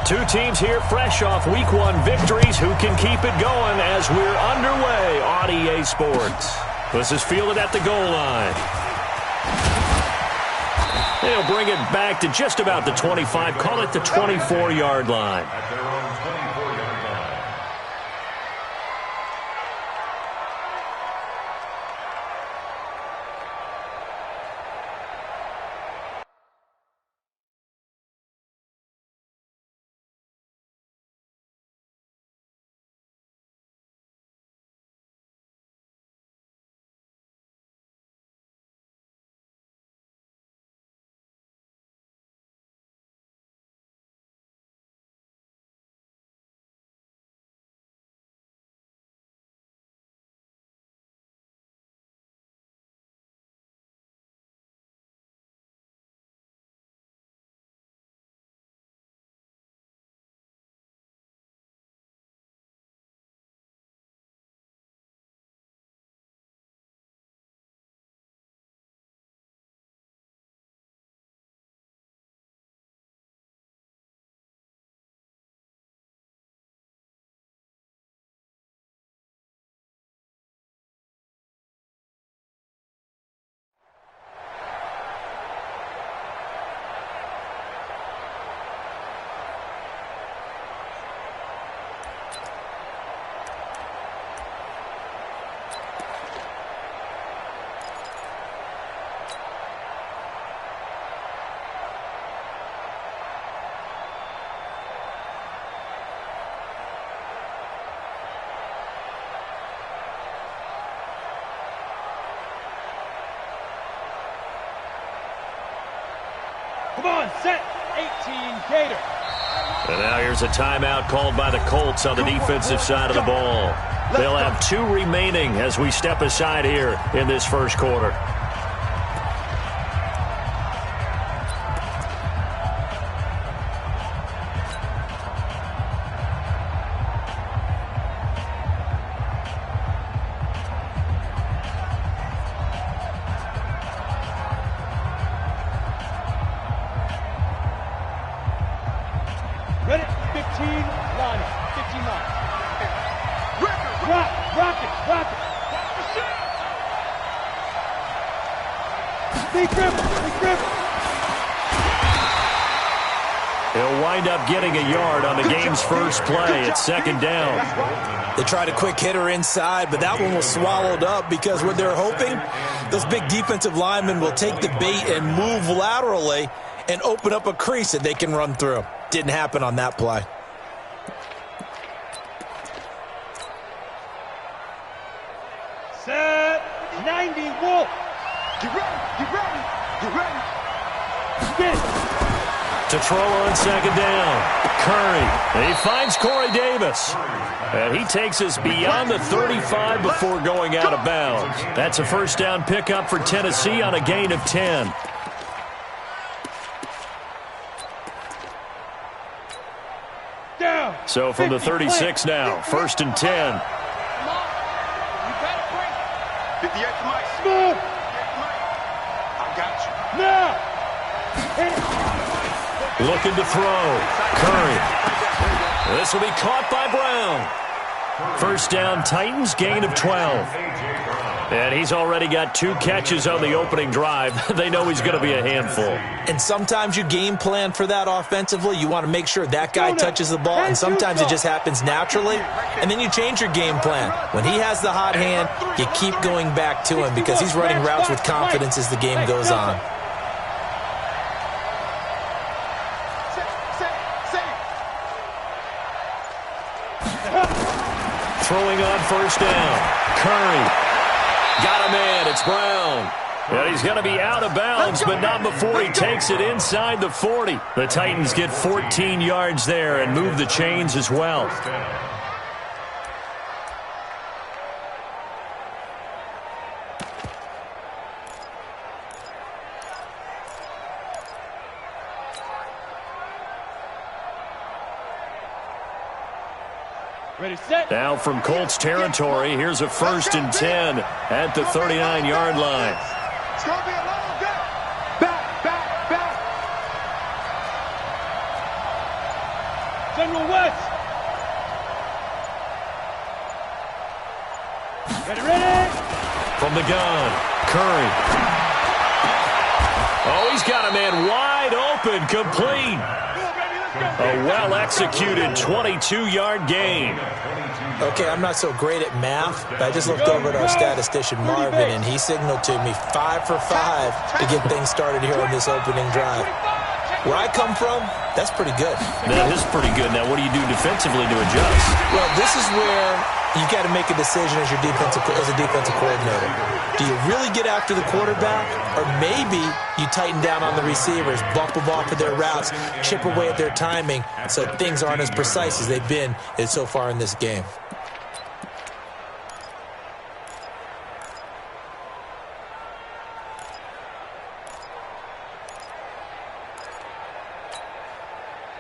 Two teams here fresh off Week 1 victories. Who can keep it going as we're underway on EA Sports? This is fielded at the goal line. They'll bring it back to just about the 25. Call it the 24-yard line. At their own 24-yard line. Come on, set, 18, Gator. And now here's a timeout called by the Colts on the defensive side of the ball. They'll have 2 remaining as we step aside here in this first quarter. Ready, 15, line up, 15 line. Rock it. Big grip. He'll wind up getting a yard on the game's first play. It's second down. They tried a quick hitter inside, but that one was swallowed up because what they're hoping, those big defensive linemen will take the bait and move laterally and open up a crease that they can run through. Didn't happen on that play. Set, 90, Wolf. Get ready. Spin. To throw on second down. Curry. He finds Corey Davis. And he takes us beyond the 35 before going out of bounds. That's a first down pickup for Tennessee on a gain of 10. Down. So from the 36 now, first and 10. Smooth. Now. Looking to throw. Curry. This will be caught by Brown. First down, Titans, gain of 12. And he's already got 2 catches on the opening drive. They know he's going to be a handful. And sometimes you game plan for that offensively. You want to make sure that guy touches the ball, and sometimes it just happens naturally, and then you change your game plan. When he has the hot hand, you keep going back to him because he's running routes with confidence as the game goes on. Throwing on first down. Curry. Got a man. It's Brown. And he's going to be out of bounds, but not before he takes it inside the 40. The Titans get 14 yards there and move the chains as well. Ready, set. Now from Colts territory, here's a first and 10 at the 39-yard line. It's going to be a long day. Back. General West. Get ready. From the gun, Curry. Oh, he's got a man wide open, complete. A well-executed 22-yard gain. Okay, I'm not so great at math, but I just looked over at our statistician, Marvin, and he signaled to me 5 for 5 to get things started here on this opening drive. Where I come from, that's pretty good. That is pretty good. Now, what do you do defensively to adjust? Well, this is where you got to make a decision as a defensive coordinator. Do you really get after the quarterback, or maybe you tighten down on the receivers, bump them off of their routes, chip away at their timing so things aren't as precise as they've been so far in this game?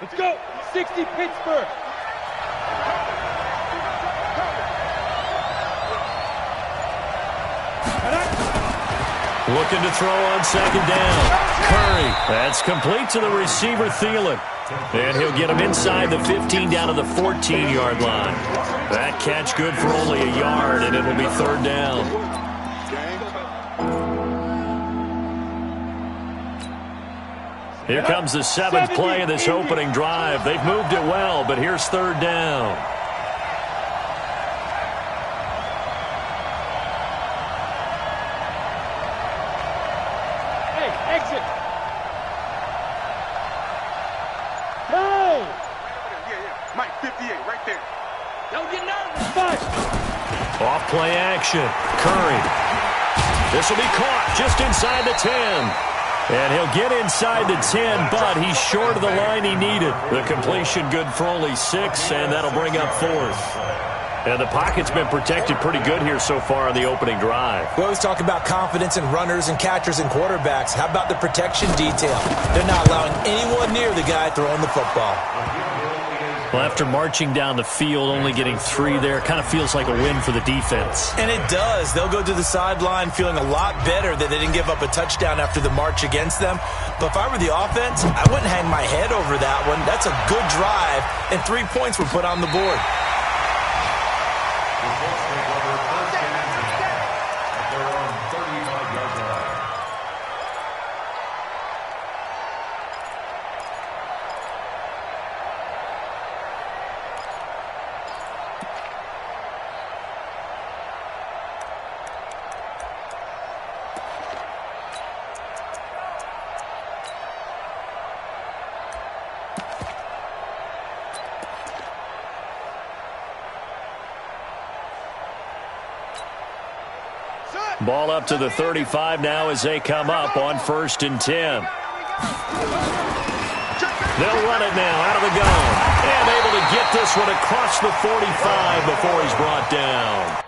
Let's go. 60 Pittsburgh. Looking to throw on second down. Curry. That's complete to the receiver, Thielen. And he'll get him inside the 15 down to the 14-yard line. That catch good for only a yard, and it'll be third down. Here comes the 7th play of this opening drive. They've moved it well, but here's third down. Hey, exit. Hey. Yeah. Mike, 58, right there. Don't get nervous. 5. Off play action. Curry. This will be caught just inside the 10. And he'll get inside the 10, but he's short of the line he needed. The completion good for only 6, and that'll bring up 4th. And the pocket's been protected pretty good here so far on the opening drive. We always talk about confidence in runners and catchers and quarterbacks. How about the protection detail? They're not allowing anyone near the guy throwing the football. Well, after marching down the field, only getting 3 there, kind of feels like a win for the defense. And it does. They'll go to the sideline feeling a lot better that they didn't give up a touchdown after the march against them. But if I were the offense, I wouldn't hang my head over that one. That's a good drive, and 3 points were put on the board. Ball up to the 35 now as they come up on 1st and 10. They'll run it now out of the gun. And able to get this one across the 45 before he's brought down.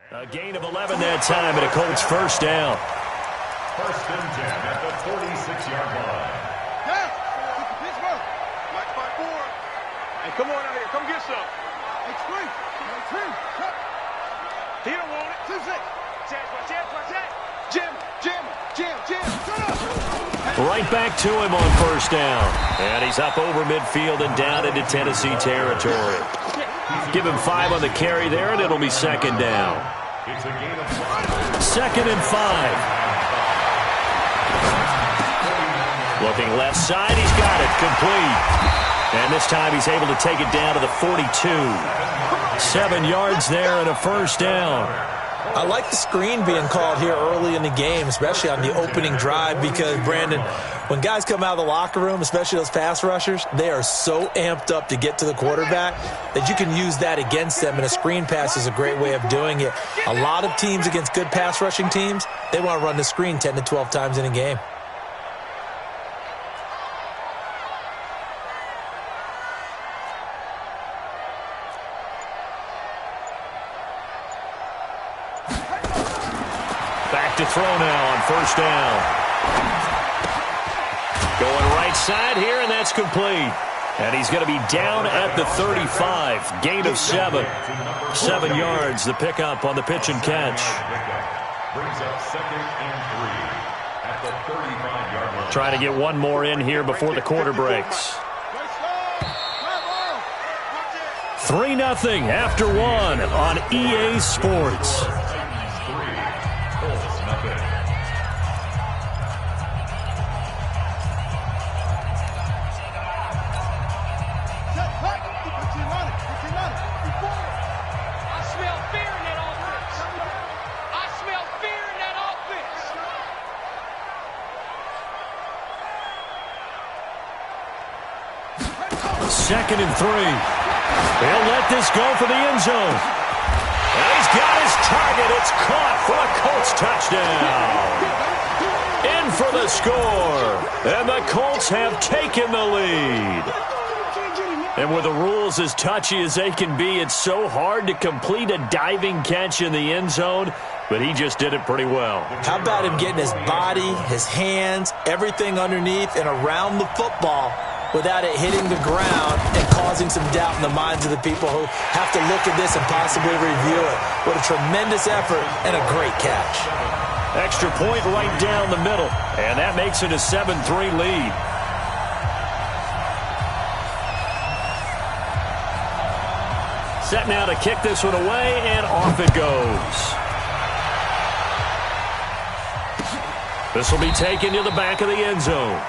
A gain of 11 that time, and a Colts first down. 1st and 10 at the 46-yard line. Yeah. Pittsburgh. Mike 5-4. Hey, come on out here. Come get some. Extreme. He don't want it. 2-6. Watch that. Jim. Right back to him on first down. And he's up over midfield and down into Tennessee territory. Give him 5 on the carry there, and it'll be second down. It's a gain of 5. 2nd and 5. Looking left side, he's got it, complete. And this time he's able to take it down to the 42. 7 yards there and a first down. I like the screen being called here early in the game, especially on the opening drive, because, Brandon, when guys come out of the locker room, especially those pass rushers, they are so amped up to get to the quarterback that you can use that against them, and a screen pass is a great way of doing it. A lot of teams against good pass rushing teams, they want to run the screen 10 to 12 times in a game. to throw now on first down. Going right side here, and that's complete. And he's going to be down at the 35. Gain of 7. 7 yards, the pickup on the pitch and catch. Brings up 2nd and 3 at the 35-yard line. Trying to get one more in here before the quarter breaks. 3-0 after 1 on EA Sports. Second and 3. He'll let this go for the end zone. And he's got his target. It's caught for a Colts touchdown. In for the score. And the Colts have taken the lead. And with the rules as touchy as they can be, it's so hard to complete a diving catch in the end zone, but he just did it pretty well. How about him getting his body, his hands, everything underneath and around the football without it hitting the ground and causing some doubt in the minds of the people who have to look at this and possibly review it. What a tremendous effort and a great catch. Extra point right down the middle, and that makes it a 7-3 lead. Set now to kick this one away, and off it goes. This will be taken to the back of the end zone.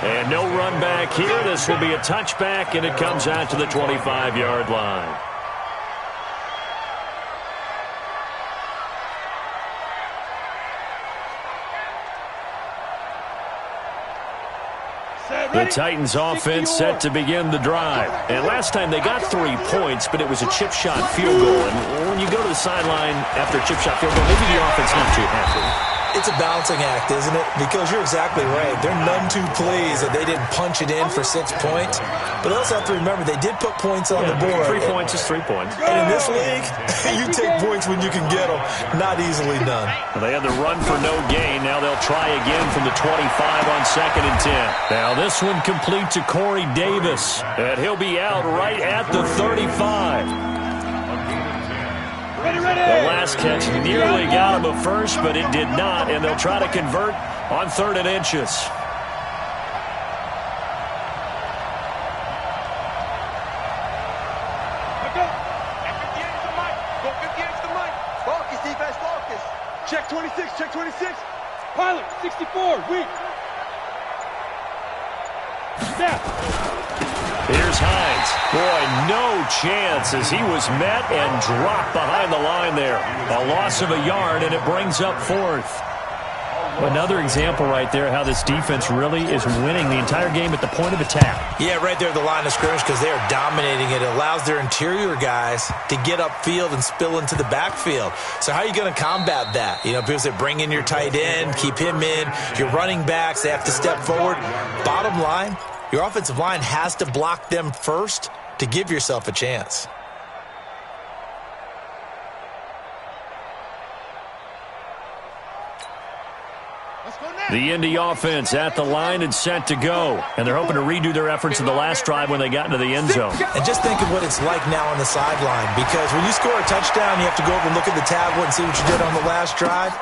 And no run back here. This will be a touchback, and it comes out to the 25-yard line. The Titans offense set to begin the drive. And last time they got 3 points, but it was a chip shot field goal. And when you go to the sideline after a chip shot field goal, maybe the offense not too happy. It's a balancing act, isn't it? Because you're exactly right. They're none too pleased that they didn't punch it in for 6 points. But they also have to remember they did put points on the board. 3 points is 3 points. And in this league, you take points when you can get them. Not easily done. Well, they had the run for no gain. Now they'll try again from the 25 on 2nd and 10. Now this one complete to Corey Davis. And he'll be out right at the 35. Ready, ready. The last catch nearly got him a first, but it did not, and they'll try to convert on 3rd and inches. Go. Go 58 to the mic. Focus, defense, focus. Check 26, check 26. Pilot, 64, weak. Snap. Here's Hines. Boy, no chance as he was met and dropped behind the line there. A loss of a yard, and it brings up 4th. Another example right there how this defense really is winning the entire game at the point of attack. Yeah, right there at the line of scrimmage because they are dominating it. It allows their interior guys to get upfield and spill into the backfield. So how are you going to combat that? You know, people say bring in your tight end, keep him in. Your running backs, they have to step forward. Bottom line, your offensive line has to block them first to give yourself a chance. The Indy offense at the line and set to go. And they're hoping to redo their efforts in the last drive when they got into the end zone. And just think of what it's like now on the sideline. Because when you score a touchdown, you have to go over and look at the tablet and see what you did on the last drive.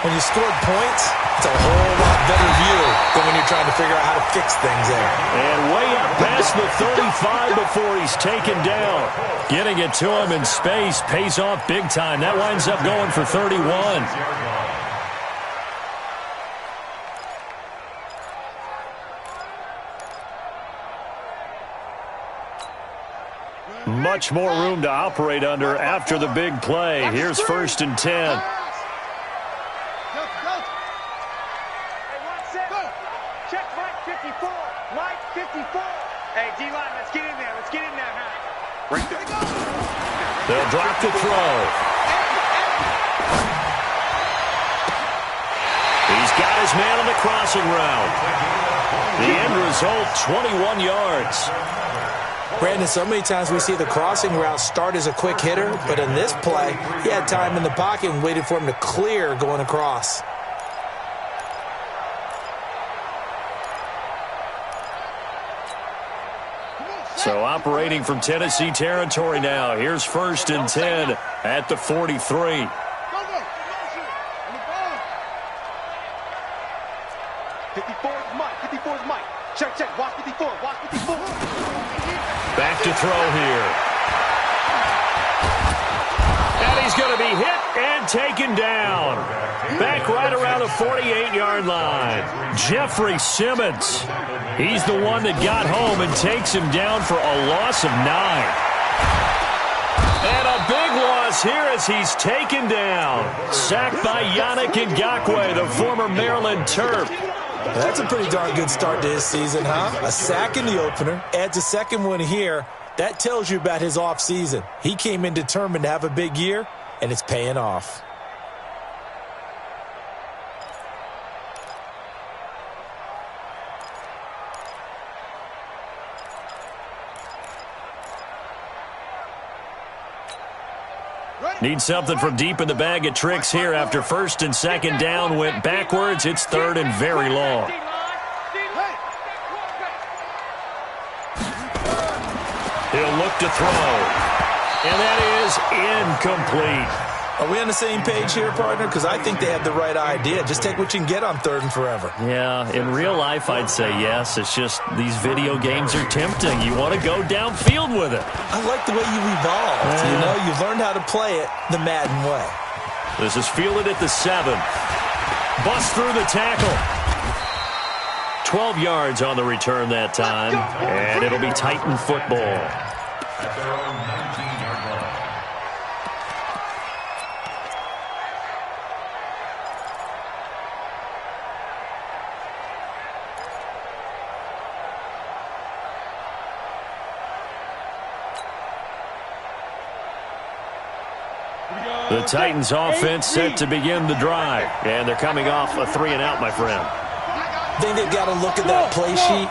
When you scored points, it's a whole lot better view than when you're trying to figure out how to fix things there. And way up past the 35 before he's taken down. Getting it to him in space pays off big time. That winds up going for 31. Much more room to operate under after the big play. Here's 1st and 10. Check Mike 54. Mike 54. Hey, D-line, let's get in there. Let's get in there, huh? Right there. They'll drop the throw. He's got his man on the crossing route. The end result, 21 yards. Brandon, so many times we see the crossing route start as a quick hitter, but in this play, he had time in the pocket and waited for him to clear going across. So operating from Tennessee territory now. Here's 1st and 10 at the 43. 54 is Mike. 54 is Mike. Check, check. Watch 54. Watch 54. Back to throw here. And he's going to be hit and taken down. Back right around the 48-yard line. Jeffrey Simmons. He's the one that got home and takes him down for a loss of 9. And a big loss here as he's taken down. Sacked by Yannick Ngakoue, the former Maryland Terp. That's a pretty darn good start to his season, huh? A sack in the opener, adds a second one here. That tells you about his offseason. He came in determined to have a big year, and it's paying off. Need something from deep in the bag of tricks here after 1st and 2nd down went backwards. It's 3rd and very long. He'll look to throw. And that is incomplete. Are we on the same page here, partner? Because I think they have the right idea. Just take what you can get on 3rd and forever. Yeah, in real life, I'd say yes. It's just these video games are tempting. You want to go downfield with it. I like the way you evolved. You know, you've learned how to play it the Madden way. This is fielded at the 7. Bust through the tackle. 12 yards on the return that time. And it'll be Titan football. At their own 19-yard line. The Titans offense set to begin the drive. And they're coming off a 3-and-out, my friend. I think they've got to look at that play sheet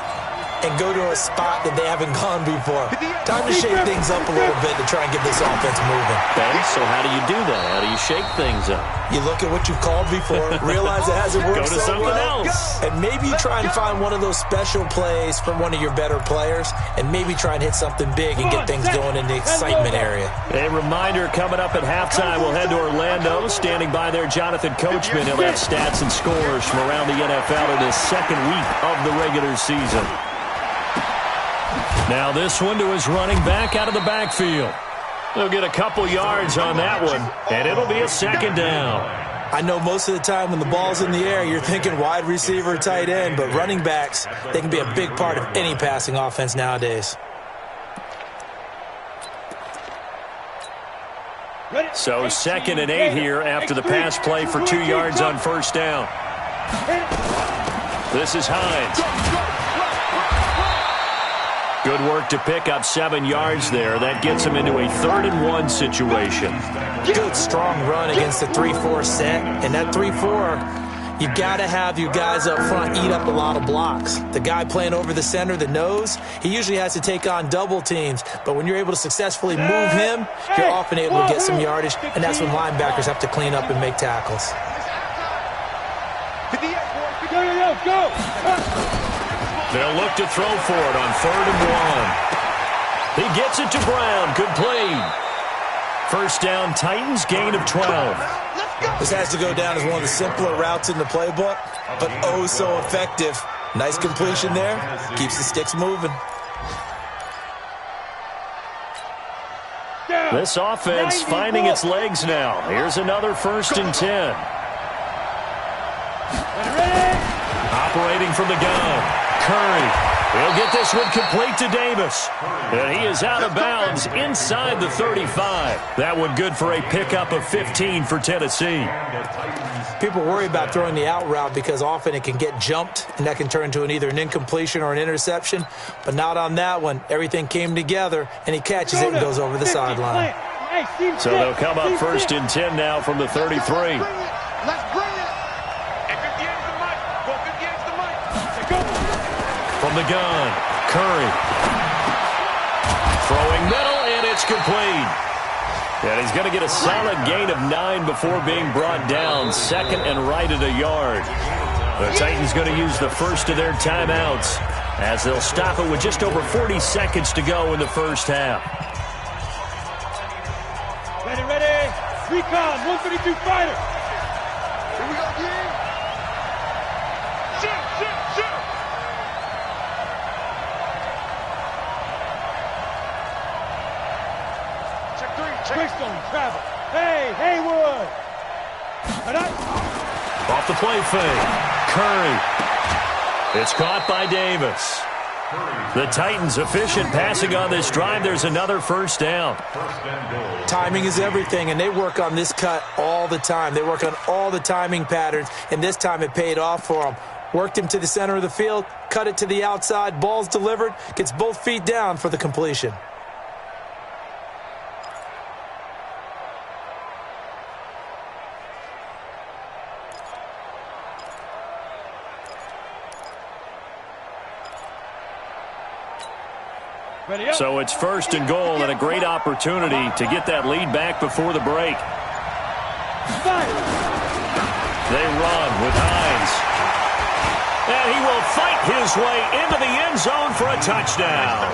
and go to a spot that they haven't gone before. Time to shake things up a little bit to try and get this offense moving. Okay, so how do you do that? How do you shake things up? You look at what you've called before, realize it hasn't worked Go to so something well, else. and maybe you try and find one of those special plays from one of your better players, and maybe try and hit something big and get things going in the excitement area. A reminder, coming up at halftime, we'll head to Orlando. Standing by there, Jonathan Coachman. He'll have stats and scores from around the NFL in his 2nd week of the regular season. Now this one to his running back out of the backfield. They'll get a couple yards on that one, and it'll be a 2nd down. I know most of the time when the ball's in the air, you're thinking wide receiver, tight end, but running backs, they can be a big part of any passing offense nowadays. So 2nd and 8 here after the pass play for 2 yards on 1st down. This is Hines. Good work to pick up 7 yards there. That gets him into a 3rd and 1 situation. Good, strong run against the 3-4 set. And that 3-4, you got to have your guys up front eat up a lot of blocks. The guy playing over the center, the nose, he usually has to take on double teams. But when you're able to successfully move him, you're often able to get some yardage. And that's when linebackers have to clean up and make tackles. Go! They'll look to throw for it on 3rd and 1. He gets it to Brown. Complete. 1st down, Titans, gain of 12. This has to go down as one of the simpler routes in the playbook, but oh so effective. Nice completion there. Keeps the sticks moving. This offense finding its legs now. Here's another 1st and 10. Operating from the gun. Curry. He'll get this one complete to Davis. And he is out of bounds inside the 35. That one good for a pickup of 15 for Tennessee. People worry about throwing the out route because often it can get jumped, and that can turn into either an incompletion or an interception. But not on that one. Everything came together, and he catches it and goes over the sideline. So they'll come up 1st and 10 now from the 33. From the gun, Curry. Throwing middle, and it's complete. And he's going to get a solid gain of 9 before being brought down. 2nd and right at a yard. The Titans going to use the first of their timeouts as they'll stop it with just over 40 seconds to go in the first half. Ready, ready. Recon, 132 fighter. Here we go, again. Shoot, shoot, shoot. Check three, check. Bristol, travel. Hey, Haywood. Off the play fake. Curry. It's caught by Davis. The Titans efficient passing on this drive. There's another first down. Timing is everything, and they work on this cut all the time. They work on all the timing patterns, and this time it paid off for them. Worked him to the center of the field, cut it to the outside, ball's delivered, gets both feet down for the completion. So it's first and goal and a great opportunity to get that lead back before the break. They run with Hines. And he will fight his way into the end zone for a touchdown.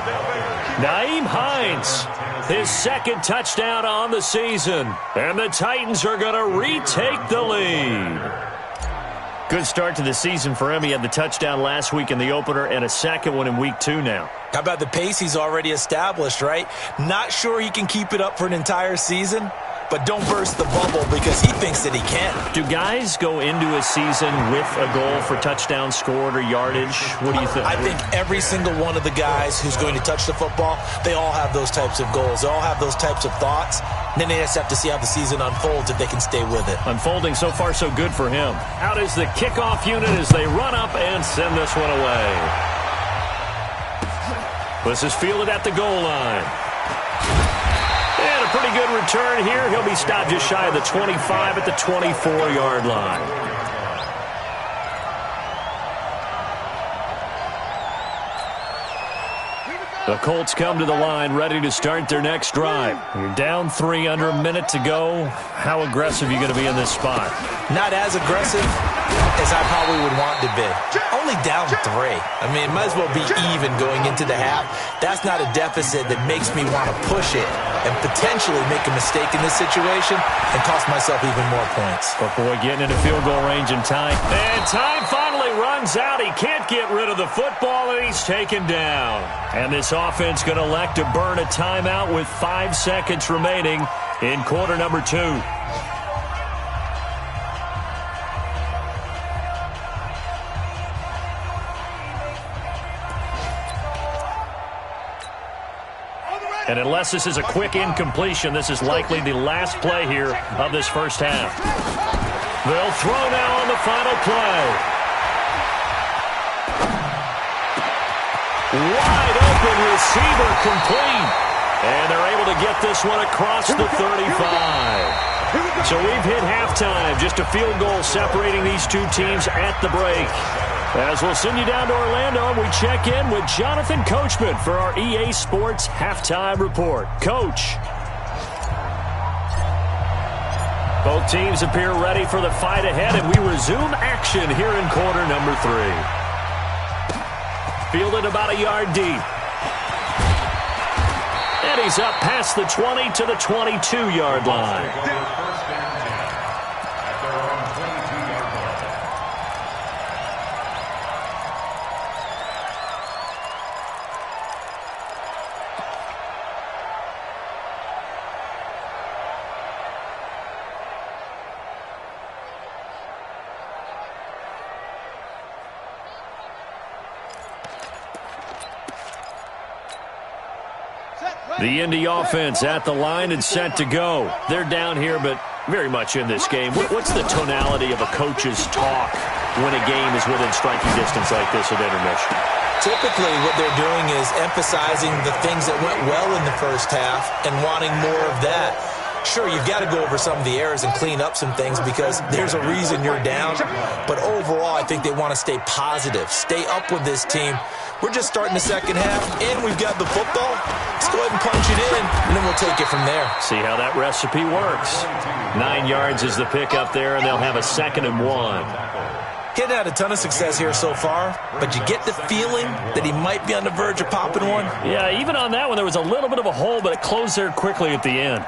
Nyheim Hines, his second touchdown on the season. And the Titans are going to retake the lead. Good start to the season for him. He had the touchdown last week in the opener and a second one in week 2 now. How about the pace he's already established, right? Not sure he can keep it up for an entire season, but don't burst the bubble because he thinks that he can. Do guys go into a season with a goal for touchdown scored or yardage? What do you think? I think every single one of the guys who's going to touch the football, they all have those types of goals. They all have those types of thoughts. And then they just have to see how the season unfolds if they can stay with it. Unfolding so far so good for him. Out is the kickoff unit as they run up and send this one away. This is fielded at the goal line. And a pretty good return here. He'll be stopped just shy of the 25 at the 24-yard line. The Colts come to the line ready to start their next drive. You're down 3 under a minute to go. How aggressive are you going to be in this spot? Not as aggressive as I probably would want to be. Only down 3. I mean, it might as well be even going into the half. That's not a deficit that makes me want to push it and potentially make a mistake in this situation and cost myself even more points. But boy, getting into field goal range in time. And time finally runs out. He can't get rid of the football, and he's taken down. And this offense going to elect to burn a timeout with 5 seconds remaining in quarter number 2. And unless this is a quick incompletion, this is likely the last play here of this first half. They'll throw now on the final play. Wide open receiver complete. And they're able to get this one across the 35. So we've hit halftime. Just a field goal separating these two teams at the break. As we'll send you down to Orlando, we check in with Jonathan Coachman for our EA Sports Halftime Report. Coach. Both teams appear ready for the fight ahead, and we resume action here in quarter number 3. Fielded about a yard deep. And he's up past the 20 to the 22-yard line. The Indy offense at the line and set to go. They're down here, but very much in this game. What's the tonality of a coach's talk when a game is within striking distance like this at intermission? Typically, what they're doing is emphasizing the things that went well in the first half and wanting more of that. Sure, you've got to go over some of the errors and clean up some things because there's a reason you're down. But overall, I think they want to stay positive, stay up with this team. We're just starting the second half, and we've got the football. Let's go ahead and punch it in, and then we'll take it from there. See how that recipe works. 9 yards is the pickup there, and they'll have a 2nd and 1. Getting had a ton of success here so far, but you get the feeling that he might be on the verge of popping one. Yeah, even on that one, there was a little bit of a hole, but it closed there quickly at the end.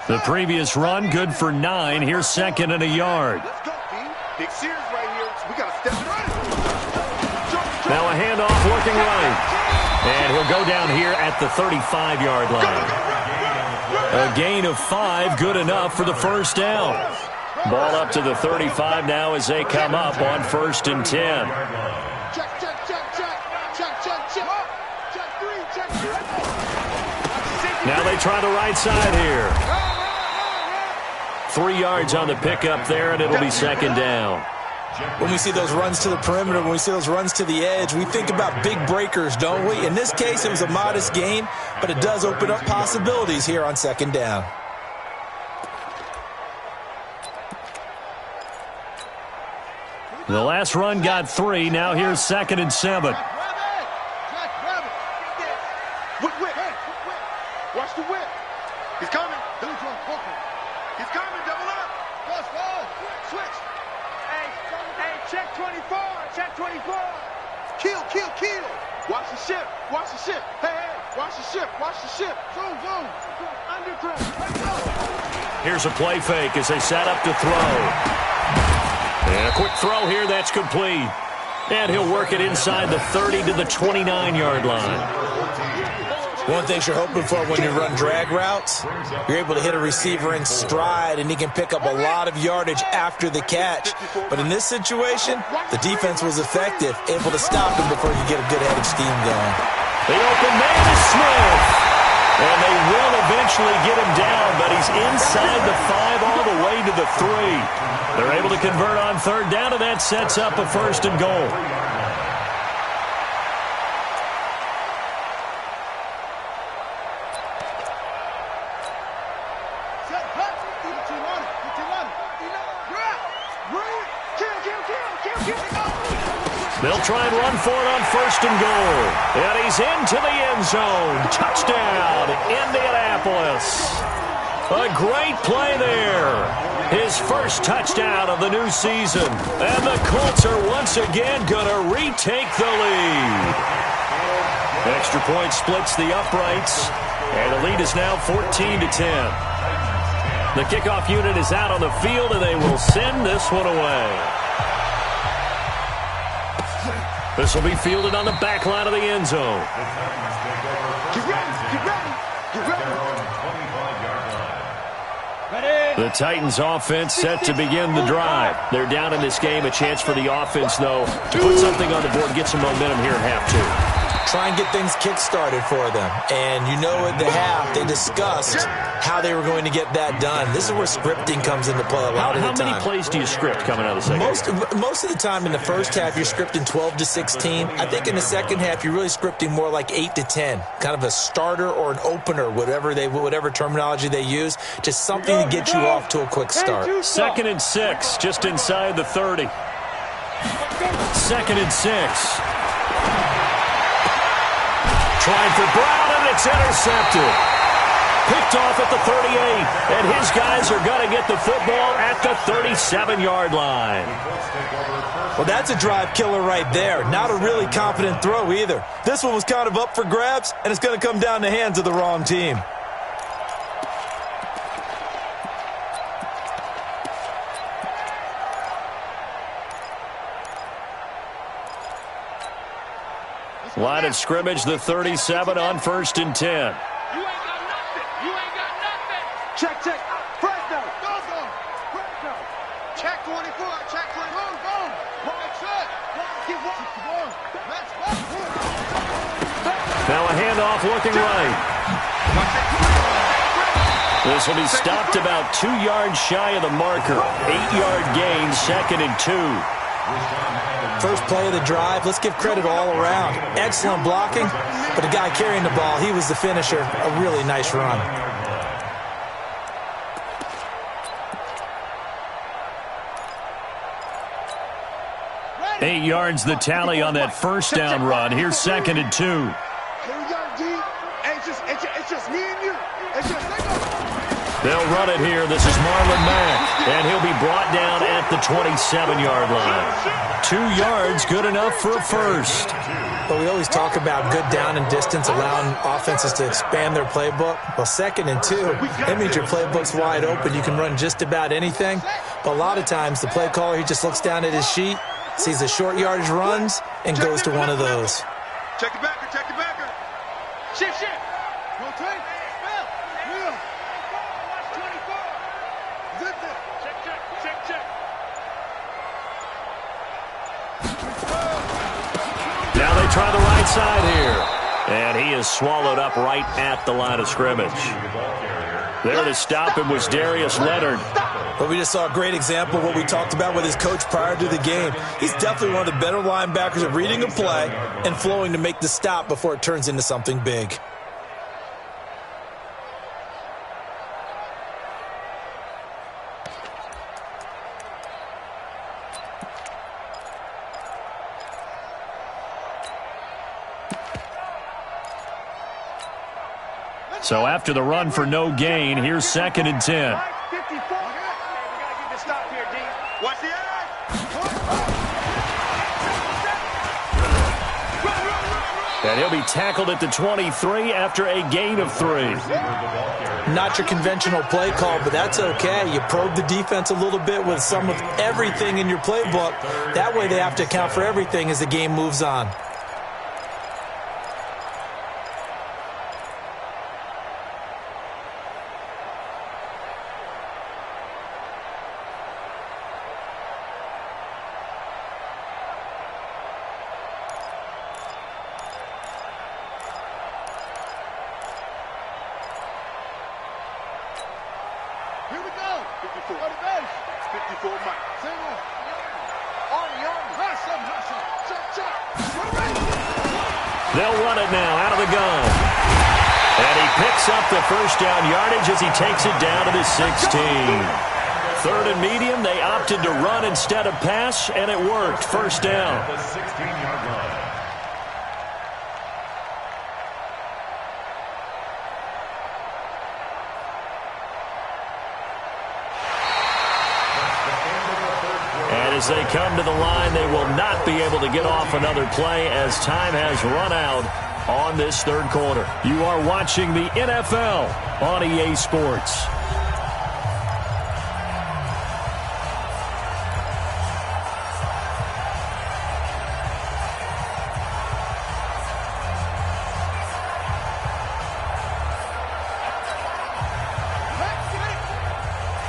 The previous run, good for 9. Here's second and a yard. Let's go, team. Big series right here. We got to step it up. Now a handoff working right. And he'll go down here at the 35-yard line. A gain of 5, good enough for the first down. Ball up to the 35 now as they come up on 1st and 10. Check, check, check, check. Check, check, check. Check 3, check 3. Now they try the right side here. 3 yards on the pickup there, and it'll be second down. When we see those runs to the perimeter, when we see those runs to the edge, we think about big breakers, don't we? In this case, it was a modest gain, but it does open up possibilities here on second down. The last run got 3. Now here's 2nd and 7. Whip, whip. Watch the whip. He's coming. He's coming. Double up. Switch. Hey, check 24. Check 24. Kill. Watch the ship. Hey, watch the ship. Zoom. Underground. Here's a play fake as they set up to throw. And a quick throw here, that's complete. And he'll work it inside the 30 to the 29-yard line. One of the things you're hoping for when you run drag routes, you're able to hit a receiver in stride, and he can pick up a lot of yardage after the catch. But in this situation, the defense was effective, able to stop him before you get a good head of steam going. The open man is Smith. And they will eventually get him down, but he's inside the 5 all the way to the 3. They're able to convert on 3rd down, and that sets up a 1st and goal. They'll try and run for it on 1st and goal. And he's into the end zone. Touchdown, Indianapolis. A great play there. His first touchdown of the new season. And the Colts are once again going to retake the lead. Extra point splits the uprights. And the lead is now 14-10. The kickoff unit is out on the field, and they will send this one away. This will be fielded on the back line of the end zone. Get ready. The Titans offense set to begin the drive. They're down in this game. A chance for the offense, though, to put something on the board, get some momentum here at half 2. Try and get things kick-started for them. And you know at the half, they discussed how they were going to get that done. This is where scripting comes into play a lot of the time. How many plays do you script coming out of the second half? Most of the time in the first half, you're scripting 12 to 16. I think in the second half, you're really scripting more like 8 to 10. Kind of a starter or an opener, whatever terminology they use. Just something to get you off to a quick start. 2nd and 6, just inside the 30. 2nd and 6. Trying for Brown, and it's intercepted. Picked off at the 38, and his guys are going to get the football at the 37-yard line. Well, that's a drive killer right there. Not a really confident throw either. This one was kind of up for grabs, and it's going to come down the hands of the wrong team. Line of scrimmage, the 37 on 1st and 10. You ain't got nothing. Check. Fresno. Fresno. Check 24. Check 24. Go. Right check. Get one. Let's go. Now a handoff looking right. This will be stopped about 2 yards shy of the marker. 8-yard gain, 2nd and 2. First play of the drive, let's give credit all around. Excellent blocking, but the guy carrying the ball, he was the finisher. A really nice run. 8 yards the tally on that first down run. Here's 2nd and 2. Here we go, D. Hey, it's just me and you. It's just They'll run it here. This is Marlon Mack, and he'll be brought down at the 27-yard line. 2 yards, good enough for a first. But we always talk about good down and distance, allowing offenses to expand their playbook. Well, 2nd and 2, that means your playbook's wide open. You can run just about anything. But a lot of times, the play caller, he just looks down at his sheet, sees the short yardage runs, and goes to one of those. check the backer, check the backer. Shift. Rotate. Spell. Wheel. Watch 24. Zip it. Check. Now they try the right side here. And he is swallowed up right at the line of scrimmage. There to stop him was Darius Leonard. But we just saw a great example of what we talked about with his coach prior to the game. He's definitely one of the better linebackers at reading a play and flowing to make the stop before it turns into something big. So after the run for no gain, here's 2nd and 10. Watch the eye. And he'll be tackled at the 23 after a gain of 3. Not your conventional play call, but that's okay. You probe the defense a little bit with some of everything in your playbook. That way they have to account for everything as the game moves on. Here we go. 54. On the base. 54, Mike. Single. Army. Hustle. Check. They'll run it now out of the gun. And he picks up the first down yardage as he takes it down to the 16. 3rd and medium, they opted to run instead of pass, and it worked. First down. The 16-yard line. As they come to the line, they will not be able to get off another play as time has run out on this 3rd quarter. You are watching the NFL on EA Sports.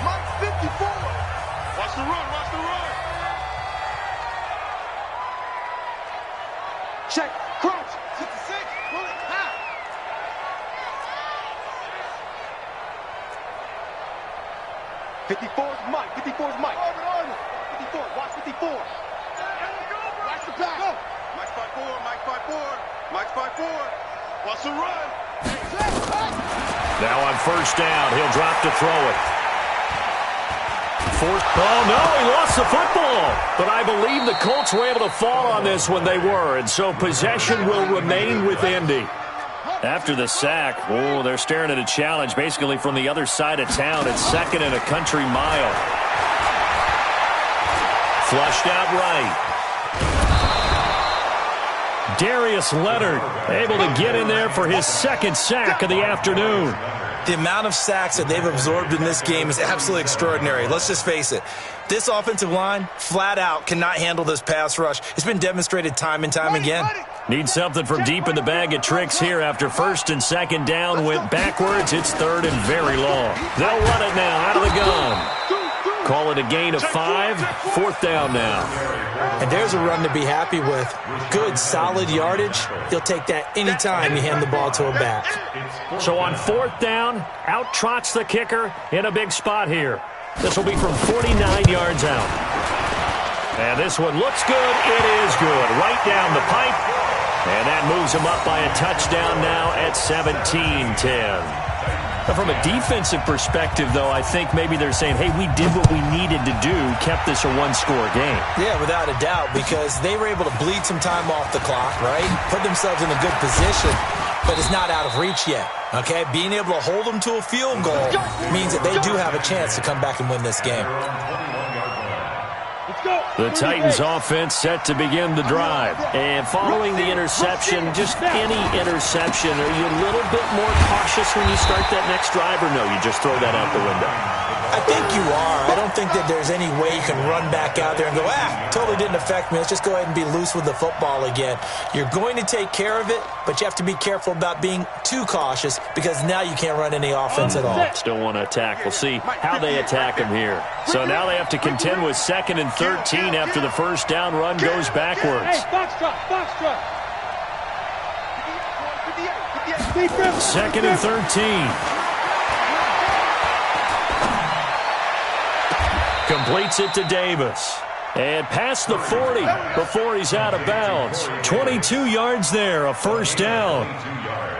Mike 54. Watch the run. Check, crouch, 66, pull it, high. 54's Mike, 54's Mike. Order. 54, watch 54. Watch the back. Go. Mike's 5'4", Mike's 5'4". Watch the run. Now on first down, he'll drop to throw it. Oh, no, he lost the football. But I believe the Colts were able to fall on this when they were, and so possession will remain with Indy. After the sack, they're staring at a challenge basically from the other side of town. It's 2nd and a country mile. Flushed out right. Darius Leonard able to get in there for his 2nd sack of the afternoon. The amount of sacks that they've absorbed in this game is absolutely extraordinary. Let's just face it. This offensive line, flat out, cannot handle this pass rush. It's been demonstrated time and time again. Need something from deep in the bag of tricks here after 1st and 2nd down went backwards. It's 3rd and very long. They'll run it now out of the gun. Call it a gain of 5. 4th down now. And there's a run to be happy with. Good, solid yardage. You'll take that anytime you hand the ball to a back. So on 4th down, out trots the kicker in a big spot here. This will be from 49 yards out. And this one looks good. It is good. Right down the pipe. And that moves him up by a touchdown now at 17-10. From a defensive perspective, though, I think maybe they're saying, hey, we did what we needed to do, kept this a one-score game. Yeah, without a doubt, because they were able to bleed some time off the clock, right? Put themselves in a good position, but it's not out of reach yet, okay? Being able to hold them to a field goal means that they do have a chance to come back and win this game. The Titans offense set to begin the drive. And following the interception, just any interception, are you a little bit more cautious when you start that next drive, or no, you just throw that out the window? I think you are. I don't think that there's any way you can run back out there and go, totally didn't affect me. Let's just go ahead and be loose with the football again. You're going to take care of it, but you have to be careful about being too cautious because now you can't run any offense at all. Still want to attack. We'll see how they attack him here. So now they have to contend with 2nd and 13 after the first down run goes backwards. Second and 13. Completes it to Davis. And past the 40 before he's out of bounds. 22 yards there, a first down.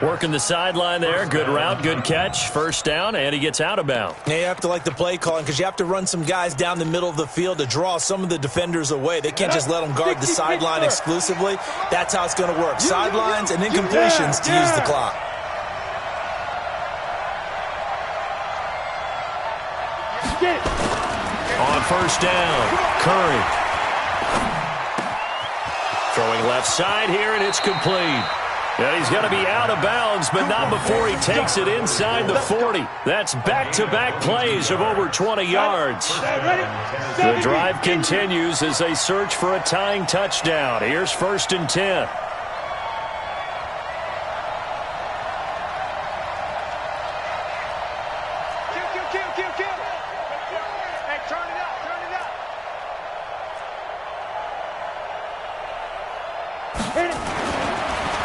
Working the sideline there. Good route, good catch. First down, and he gets out of bounds. Yeah, you have to like the play calling because you have to run some guys down the middle of the field to draw some of the defenders away. They can't just let them guard the sideline exclusively. That's how it's going to work. Sidelines and then completions to use the clock. On first down, Curry. Throwing left side here, and it's complete. And he's going to be out of bounds, but not before he takes it inside the 40. That's back-to-back plays of over 20 yards. The drive continues as they search for a tying touchdown. Here's 1st and 10.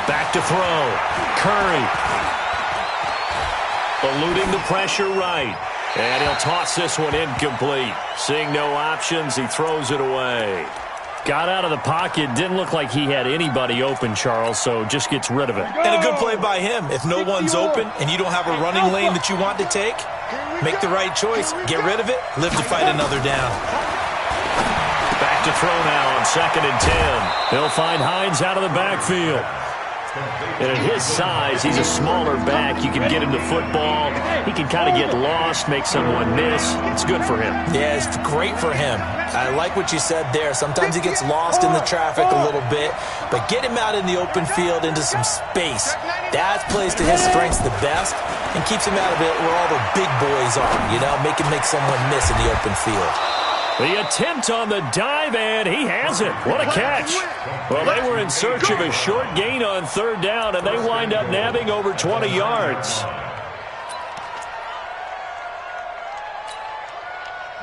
Back to throw. Curry. Eluding the pressure right. And he'll toss this one incomplete. Seeing no options, he throws it away. Got out of the pocket. Didn't look like he had anybody open, Charles, so just gets rid of it. And a good play by him. If no one's open and you don't have a running lane that you want to take, make the right choice. Get rid of it. Live to fight another down. Back to throw now on 2nd and 10. He'll find Hines out of the backfield. And at his size, he's a smaller back. You can get him the football. He can kind of get lost, make someone miss. It's good for him. Yeah, it's great for him. I like what you said there. Sometimes he gets lost in the traffic a little bit, but get him out in the open field into some space. That plays to his strengths the best and keeps him out of it where all the big boys are, you know, make someone miss in the open field. The attempt on the dive, and he has it. What a catch. Well, they were in search of a short gain on 3rd down, and they wind up nabbing over 20 yards.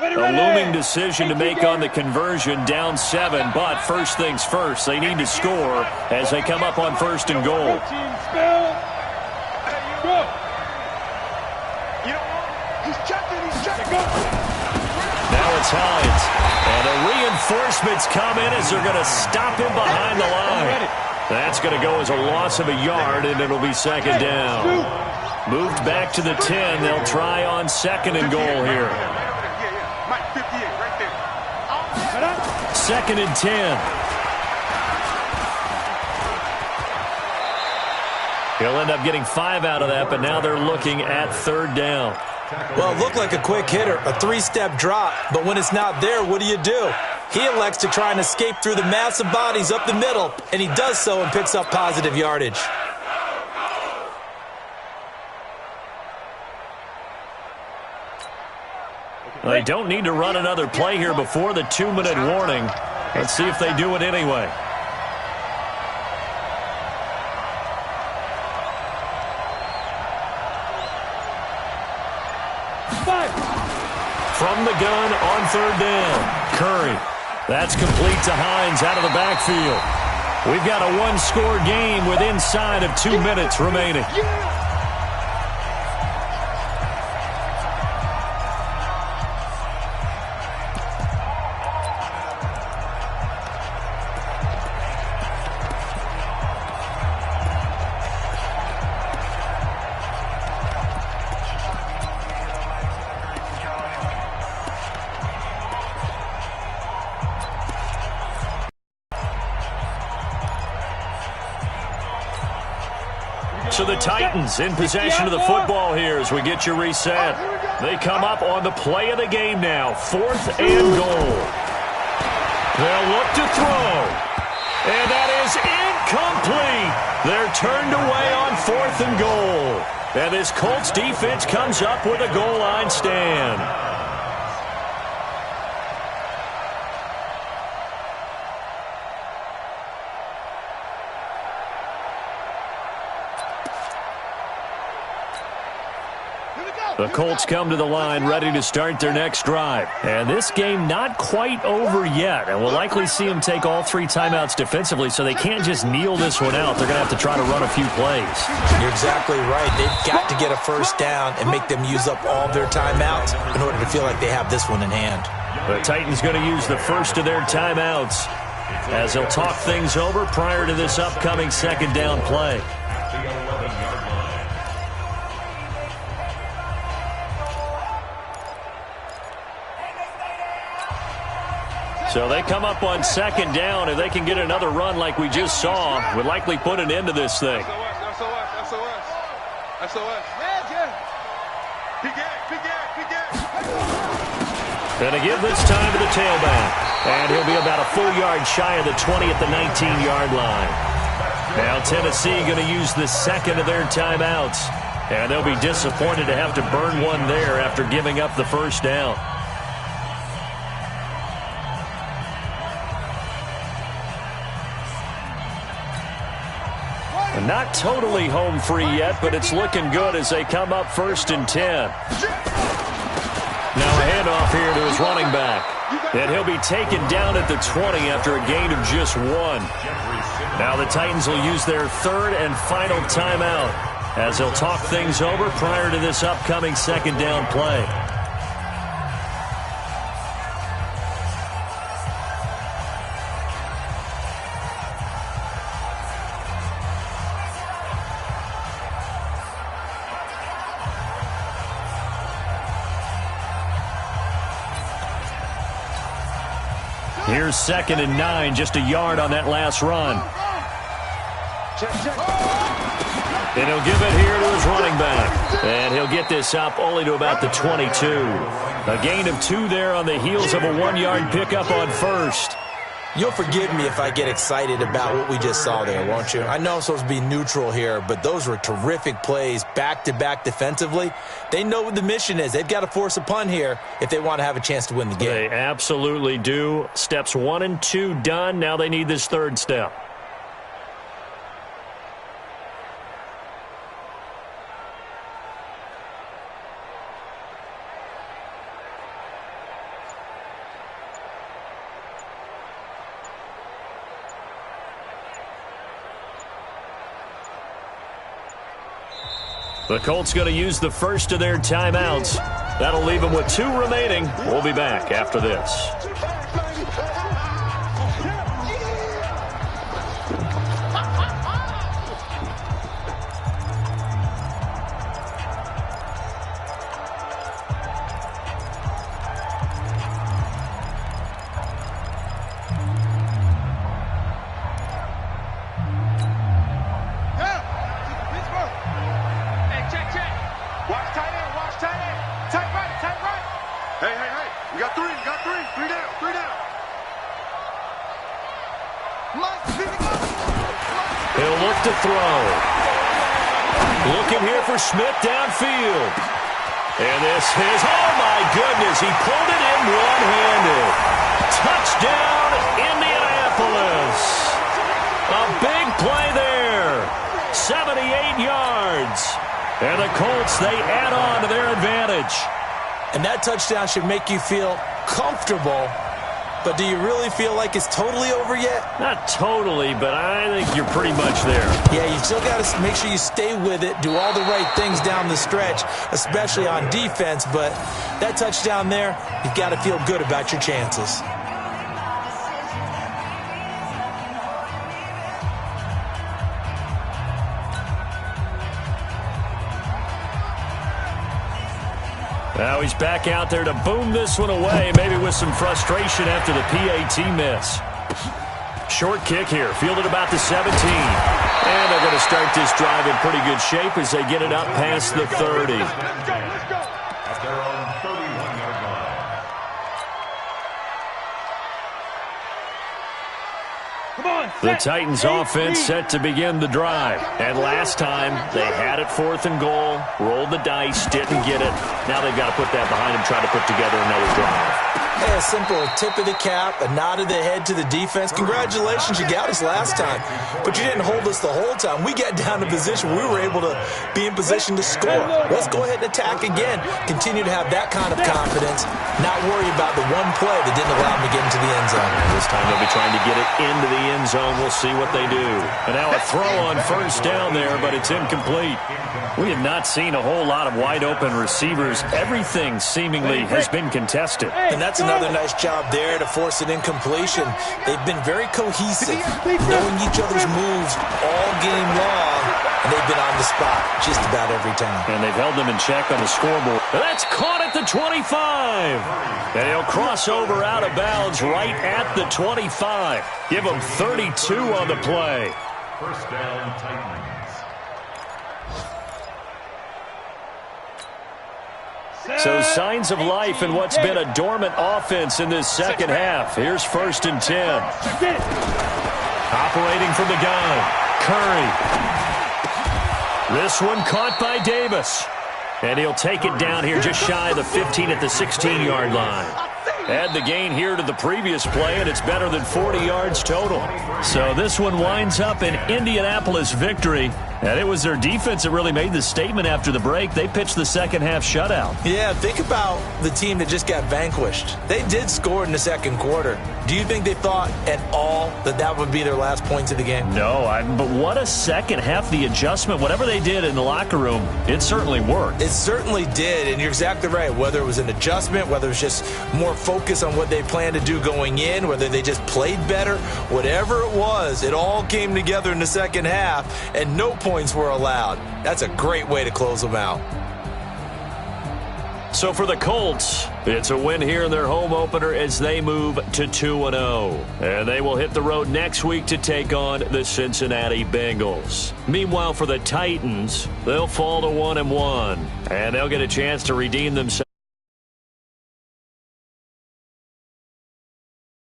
A looming decision to make on the conversion, down 7, but first things first, they need to score as they come up on 1st and goal. Now it's Hines. And the reinforcements come in as they're going to stop him behind the line. That's going to go as a loss of a yard, and it'll be 2nd down. Moved back to the 10. They'll try on 2nd and goal here. 2nd and 10. He'll end up getting 5 out of that, but now they're looking at 3rd down. Well, it looked like a quick hitter, a 3-step drop, but when it's not there, what do? He elects to try and escape through the massive bodies up the middle, and he does so and picks up positive yardage. They don't need to run another play here before the 2-minute warning. Let's see if they do it anyway. From the gun on 3rd down, Curry. That's complete to Hines out of the backfield. We've got a one-score game with inside of 2 minutes remaining. So the Titans in possession of the football here as we get you reset. They come up on the play of the game now. 4th and goal. They'll look to throw. And that is incomplete. They're turned away on 4th and goal. And this Colts defense comes up with a goal line stand. The Colts come to the line ready to start their next drive. And this game not quite over yet. And we'll likely see them take all 3 timeouts defensively, so they can't just kneel this one out. They're going to have to try to run a few plays. You're exactly right. They've got to get a first down and make them use up all their timeouts in order to feel like they have this one in hand. The Titans going to use the first of their timeouts as they'll talk things over prior to this upcoming 2nd down play. So they come up on 2nd down. If they can get another run like we just saw, would likely put an end to this thing. Going to give this time to the tailback. And he'll be about a full yard shy of the 20 at the 19-yard line. Now Tennessee going to use the 2nd of their timeouts. And they'll be disappointed to have to burn one there after giving up the first down. Not totally home free yet, but it's looking good as they come up 1st and 10. Now a handoff here to his running back. And he'll be taken down at the 20 after a gain of just 1. Now the Titans will use their 3rd and final timeout as they'll talk things over prior to this upcoming 2nd down play. Here's 2nd and 9, just a yard on that last run. And he'll give it here to his running back. And he'll get this up only to about the 22. A gain of 2 there on the heels of a 1-yard pickup on 1st. You'll forgive me if I get excited about what we just saw there, won't you? I know I'm supposed to be neutral here, but those were terrific plays back-to-back defensively. They know what the mission is. They've got to force a punt here if they want to have a chance to win the game. They absolutely do. Steps 1 and 2 done. Now they need this 3rd step. The Colts going to use the first of their timeouts. That'll leave them with 2 remaining. We'll be back after this. He'll look to throw. Looking here for Smith downfield. And this is, oh my goodness, he pulled it in one-handed. Touchdown, Indianapolis. A big play there. 78 yards. And the Colts, they add on to their advantage. And that touchdown should make you feel comfortable. But do you really feel like it's totally over yet? Not totally, but I think you're pretty much there. Yeah, you still got to make sure you stay with it, do all the right things down the stretch, especially on defense. But that touchdown there, you've got to feel good about your chances. Now he's back out there to boom this one away, maybe with some frustration after the PAT miss. Short kick here, fielded about the 17. And they're going to start this drive in pretty good shape as they get it up past the 30. At their own 31-yard line. The Titans offense set to begin the drive. And last time, they had it 4th and goal, rolled the dice, didn't get it. Now they've got to put that behind them, try to put together another drive. Hey, a simple tip of the cap, a nod of the head to the defense. Congratulations, you got us last time. But you didn't hold us the whole time. We got down to position. We were able to be in position to score. Let's go ahead and attack again. Continue to have that kind of confidence. Not worry about the one play that didn't allow them to get into the end zone. This time they'll be trying to get it into the end zone. We'll see what they do. And now a throw on first down there, but it's incomplete. We have not seen a whole lot of wide-open receivers. Everything seemingly has been contested. And that's another nice job there to force an incompletion. They've been very cohesive, knowing each other's moves all game long, and they've been on the spot just about every time. And they've held them in check on the scoreboard. That's caught at the 25. And he'll cross over out of bounds right at the 25. Give them 32 on the play. First down, Titans. So signs of life in what's been a dormant offense in this second half. Here's 1st and 10. Operating from the gun, Curry. This one caught by Davis. And he'll take it down here just shy of the 15 at the 16-yard line. Add the gain here to the previous play, and it's better than 40 yards total. So this one winds up an Indianapolis victory. And it was their defense that really made the statement after the break. They pitched the second half shutout. Yeah, think about the team that just got vanquished. They did score in the second quarter. Do you think they thought at all that that would be their last points of the game? No, but what a second half. The adjustment, whatever they did in the locker room, it certainly worked. It certainly did, and you're exactly right. Whether it was an adjustment, whether it was just more focus on what they planned to do going in, whether they just played better, whatever it was, it all came together in the second half, and no points were allowed. That's a great way to close them out. So for the Colts, it's a win here in their home opener as they move to 2-0. And they will hit the road next week to take on the Cincinnati Bengals. Meanwhile, for the Titans, they'll fall to 1-1. And they'll get a chance to redeem themselves.